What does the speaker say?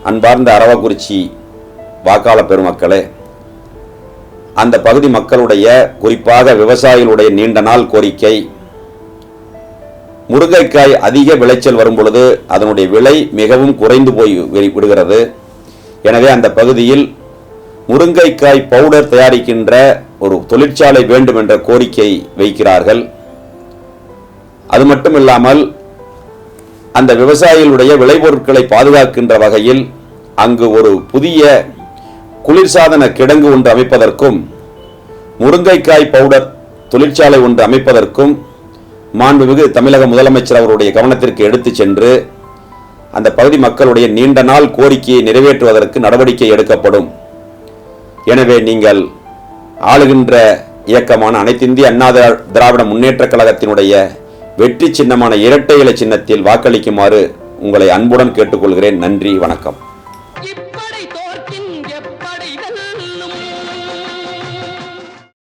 அன்பார்ந்த அரவக்குறிச்சி வாக்காளர் பெருமக்களே, அந்த பகுதி மக்களுடைய, குறிப்பாக விவசாயிகளுடைய நீண்ட நாள் கோரிக்கை, முருங்கைக்காய் அதிக விளைச்சல் வரும் பொழுது அதனுடைய விலை மிகவும் குறைந்து போய் விடுகிறது. எனவே அந்த பகுதியில் முருங்கைக்காய் பவுடர் தயாரிக்கின்ற ஒரு தொழிற்சாலை வேண்டும் என்ற கோரிக்கை வைக்கிறார்கள். அது மட்டும் இல்லாமல் அந்த விவசாயிகளுடைய விளைபொருட்களை பாதுகாக்கின்ற வகையில் அங்கு ஒரு புதிய குளிர்சாதன கிடங்கு ஒன்று அமைப்பதற்கும் முருங்கைக்காய் பவுடர் தொழிற்சாலை ஒன்று அமைப்பதற்கும் மாண்புமிகு தமிழக முதலமைச்சர் அவருடைய கவனத்திற்கு எடுத்து சென்று அந்த பகுதி மக்களுடைய நீண்ட நாள் கோரிக்கையை நிறைவேற்றுவதற்கு நடவடிக்கை எடுக்கப்படும். எனவே நீங்கள் ஆளுகின்ற இயக்கமான அனைத்து இந்திய அண்ணா திராவிட முன்னேற்ற கழகத்தினுடைய வெற்றி சின்னமான இரட்டை இலை சின்னத்தில் வாக்களிக்குமாறு உங்களை அன்புடன் கேட்டுக்கொள்கிறேன். நன்றி, வணக்கம்.